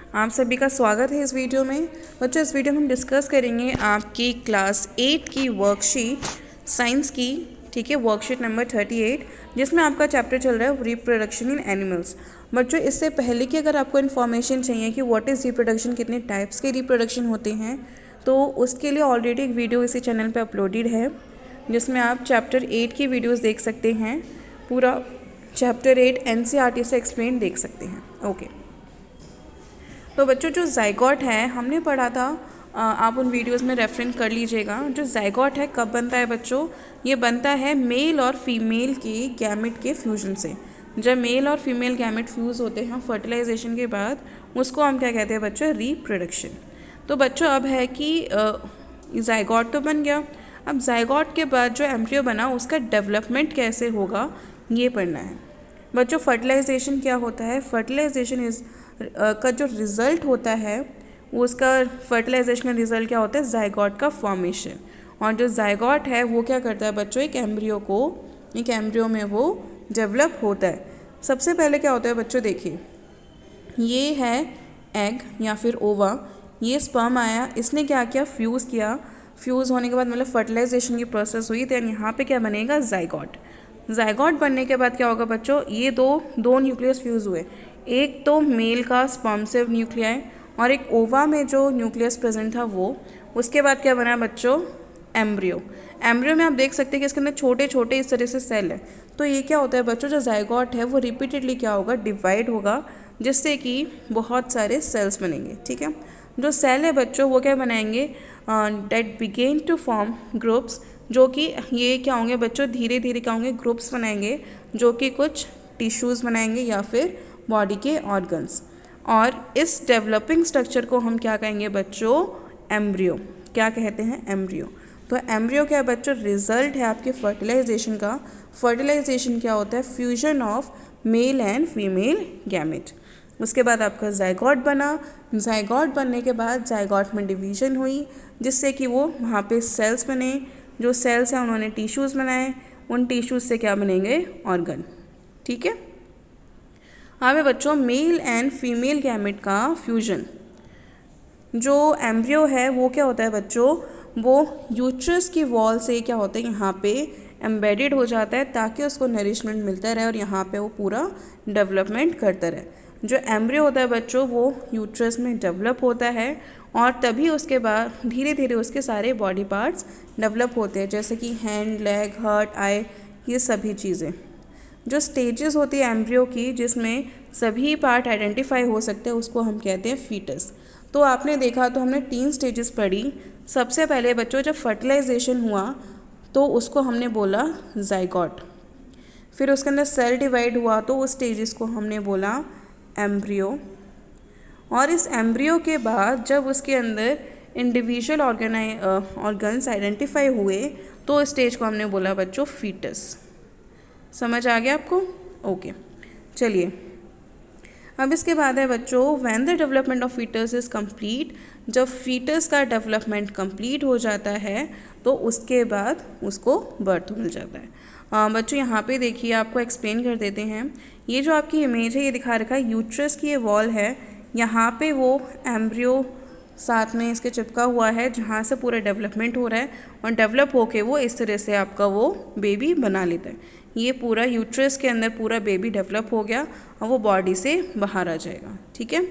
आप सभी का स्वागत है इस वीडियो में। बच्चों, इस वीडियो में हम डिस्कस करेंगे आपकी क्लास 8 की वर्कशीट साइंस की, ठीक है, वर्कशीट नंबर 38, जिसमें आपका चैप्टर चल रहा है रिप्रोडक्शन इन एनिमल्स। बच्चों, इससे पहले कि अगर आपको इन्फॉर्मेशन चाहिए कि व्हाट इज़ रिप्रोडक्शन, कितने टाइप्स के रिप्रोडक्शन होते हैं, तो उसके लिए ऑलरेडी एक वीडियो इसी चैनल पर अपलोडेड है, जिसमें आप चैप्टर 8 की वीडियोज़ देख सकते हैं। पूरा चैप्टर 8 NCERT से एक्सप्लेन देख सकते हैं। ओके, तो बच्चों जो ज़ाइगोट है हमने पढ़ा था, आप उन वीडियोस में रेफरेंस कर लीजिएगा। जो ज़ाइगोट है कब बनता है बच्चों? ये बनता है मेल और फीमेल के गैमेट के फ्यूजन से। जब मेल और फीमेल गैमेट फ्यूज़ होते हैं फर्टिलाइजेशन के बाद, उसको हम क्या कहते हैं बच्चों? रिप्रोडक्शन। तो बच्चों अब है कि ज़ाइगोट तो बन गया, अब ज़ाइगोट के बाद जो एम्ब्रियो बना उसका डेवलपमेंट कैसे होगा ये पढ़ना है। बच्चों, फर्टिलाइजेशन क्या होता है? फर्टिलाइजेशन इज़ का जो रिज़ल्ट होता है उसका, फर्टिलाइजेशन का रिज़ल्ट क्या होता है? ज़ाइगोट का फॉर्मेशन। और जो ज़ाइगोट है वो क्या करता है बच्चों? एक एम्ब्रियो में वो डेवलप होता है। सबसे पहले क्या होता है बच्चों? देखिए, ये है एग या फिर ओवा, ये स्पर्म आया, इसने क्या किया? फ्यूज़ किया। फ्यूज़ होने के बाद मतलब फर्टिलाइजेशन की प्रोसेस हुई, तो यहाँ पे क्या बनेगा? ज़ाइगोट। ज़ाइगोट बनने के बाद क्या होगा बच्चों? ये दो न्यूक्लियस फ्यूज़ हुए, एक तो मेल का स्पर्म से न्यूक्लियाई और एक ओवा में जो न्यूक्लियस प्रेजेंट था वो। उसके बाद क्या बना बच्चों? एम्ब्रियो। एम्ब्रियो में आप देख सकते हैं कि इसके अंदर छोटे छोटे इस तरह से सेल है। तो ये क्या होता है बच्चों? जो ज़ाइगोट है वो रिपीटेडली क्या होगा? डिवाइड होगा, जिससे कि बहुत सारे सेल्स बनेंगे, ठीक है। जो सेल है बच्चों वो क्या बनाएंगे? That begin to form groups, जो कि ये क्या होंगे बच्चों? धीरे धीरे क्या होंगे? ग्रुप्स बनाएंगे, जो कि कुछ टिश्यूज़ बनाएंगे या फिर बॉडी के ऑर्गन्स। और इस डेवलपिंग स्ट्रक्चर को हम क्या कहेंगे बच्चों? एम्ब्रियो। क्या कहते हैं? एम्ब्रियो। तो एम्ब्रियो क्या है बच्चों? रिजल्ट है आपके फर्टिलाइजेशन का। फर्टिलाइजेशन क्या होता है? Fusion of male and female gamete. उसके बाद आपका ज़ाइगोट बना। ज़ाइगोट बनने के बाद ज़ाइगोट में डिवीजन हुई, जिससे कि वो वहाँ पे सेल्स बने। जो सेल्स हैं उन्होंने टिश्यूज़ बनाए, उन टिश्यूज़ से क्या बनेंगे? ऑर्गन, ठीक है। अब बच्चों मेल एंड फीमेल गैमेट का फ्यूजन। जो एम्ब्रियो है वो क्या होता है बच्चों? वो यूट्रस की वॉल से क्या होता है? यहाँ पे एम्बेडेड हो जाता है, ताकि उसको नरिशमेंट मिलता रहे और यहाँ पे वो पूरा डेवलपमेंट करता रहे। जो एम्ब्रियो होता है बच्चों वो यूट्रस में डेवलप होता है, और तभी उसके बाद धीरे धीरे उसके सारे बॉडी पार्ट्स डेवलप होते हैं, जैसे कि हैंड, लेग, हार्ट, आई, ये सभी चीज़ें। जो स्टेजेस होती है एम्ब्रियो की, जिसमें सभी पार्ट आइडेंटिफाई हो सकते हैं, उसको हम कहते हैं फीटस। तो आपने देखा तो हमने 3 स्टेजेस पढ़ी। सबसे पहले बच्चों जब फर्टिलाइजेशन हुआ तो उसको हमने बोला ज़ाइगोट। फिर उसके अंदर सेल डिवाइड हुआ तो उस स्टेजेस को हमने बोला एम्ब्रियो। और इस एम्ब्रियो के बाद जब उसके अंदर इंडिविजुअल ऑर्गन्स आइडेंटिफाई हुए तो इस स्टेज को हमने बोला बच्चों फीटस। समझ आ गया आपको? ओके, चलिए अब इसके बाद है बच्चों when the development of fetus is complete. जब फीटस का डेवलपमेंट कंप्लीट हो जाता है तो उसके बाद उसको बर्थ मिल जाता है। बच्चों यहाँ पे देखिए, आपको एक्सप्लेन कर देते हैं। ये जो आपकी इमेज है ये दिखा रखा है, यूट्रस की ये वॉल है, यहाँ पे वो एम्ब्रियो साथ में इसके चिपका हुआ है, जहाँ से पूरा डेवलपमेंट हो रहा है, और डेवलप होके वो इस तरह से आपका वो बेबी बना लेता है। ये पूरा यूट्रस के अंदर पूरा बेबी डेवलप हो गया और वो बॉडी से बाहर आ जाएगा, ठीक है।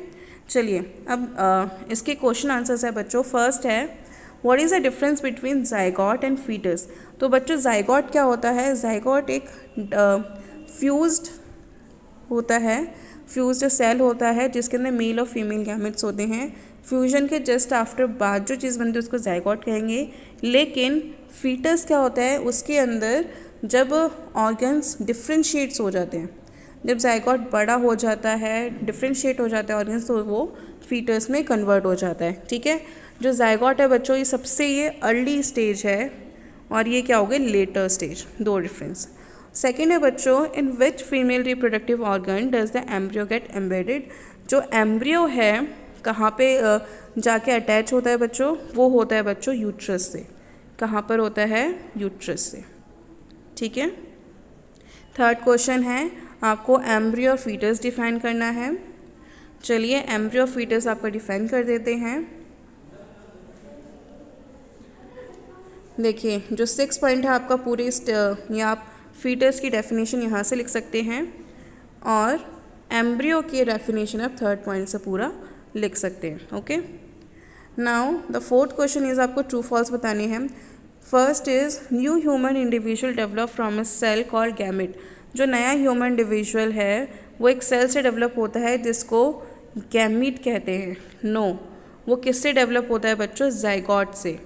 चलिए अब इसके क्वेश्चन आंसर्स है बच्चों। फर्स्ट है what is the difference between zygote and fetus. तो बच्चों ज़ाइगोट क्या होता है? ज़ाइगोट एक फ्यूज्ड होता है, फ्यूज्ड सेल होता है, जिसके अंदर मेल और फीमेल गैमेट्स होते हैं। फ्यूजन के जस्ट आफ्टर बाद जो चीज़ बनती है उसको ज़ाइगोट कहेंगे। लेकिन फीटस क्या होता है? उसके अंदर जब ऑर्गन्स डिफ्रेंशिएट्स हो जाते हैं, जब ज़ाइगोट बड़ा हो जाता है, डिफ्रेंशिएट हो जाता है ऑर्गन्स, तो वो फीटस में कन्वर्ट हो जाता है, ठीक है। जो ज़ाइगोट है बच्चों ये सबसे ये अर्ली स्टेज है, और ये क्या हो गया? Later stage. दो डिफरेंस। सेकेंड है बच्चों in which female reproductive organ does the embryo get embedded. जो एम्ब्रियो है कहाँ पे जाके अटैच होता है बच्चों? वो होता है बच्चों यूट्रस से। कहाँ पर होता है? यूट्रस से, ठीक है। थर्ड क्वेश्चन है आपको एम्ब्रियो और फीटस डिफाइन करना है। चलिए एम्ब्रियो ऑफ फीटस आपका डिफाइन कर देते हैं। देखिए जो 6 पॉइंट है आपका पूरे या आप फीटस की डेफिनेशन यहाँ से लिख सकते हैं और एम्ब्रियो की डेफिनेशन आप 3rd पॉइंट से पूरा लिख सकते हैं। Okay, now the 4th question is आपको ट्रू फॉल्स बताने हैं। First is new human individual develop from a cell called gamete. जो नया ह्यूमन इंडिविजुअल है वो एक सेल से डेवलप होता है जिसको गैमीट कहते हैं। नो, वो किससे डेवलप होता है बच्चों? जाइगोट से।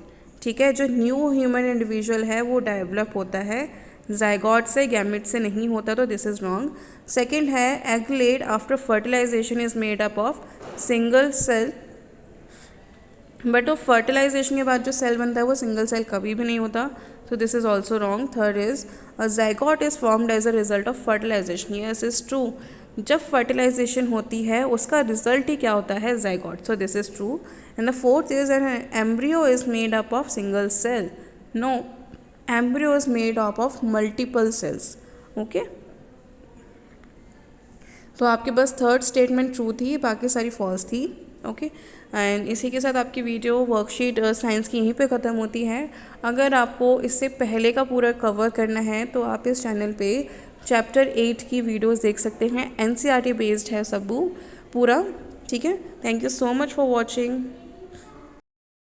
ठीक है, जो न्यू ह्यूमन इंडिविजुअल है वो डेवलप होता है जाइगोट से, गैमेट से नहीं होता, तो दिस इज़ रॉन्ग। सेकेंड है egg laid after fertilization is made up of single cell, but वो फर्टिलाइजेशन के बाद जो सेल बनता है वो सिंगल सेल कभी भी नहीं होता, तो this is also wrong. Third is a zygote is formed as a result of fertilization. Yes is true, जब फर्टिलाइजेशन होती है उसका रिजल्ट ही क्या होता है? Zygote, so this is true. And the fourth is an embryo is made up of single cell. No, embryo is made up of multiple cells. Okay, तो आपके बस 3rd स्टेटमेंट ट्रू थी, बाकी सारी फॉल्स थी। ओके, एंड इसी के साथ आपकी वीडियो वर्कशीट साइंस की यहीं पे ख़त्म होती है। अगर आपको इससे पहले का पूरा कवर करना है तो आप इस चैनल पे चैप्टर 8 की वीडियोस देख सकते हैं। NCERT बेस्ड है सब पूरा। ठीक है, thank you so much for watching.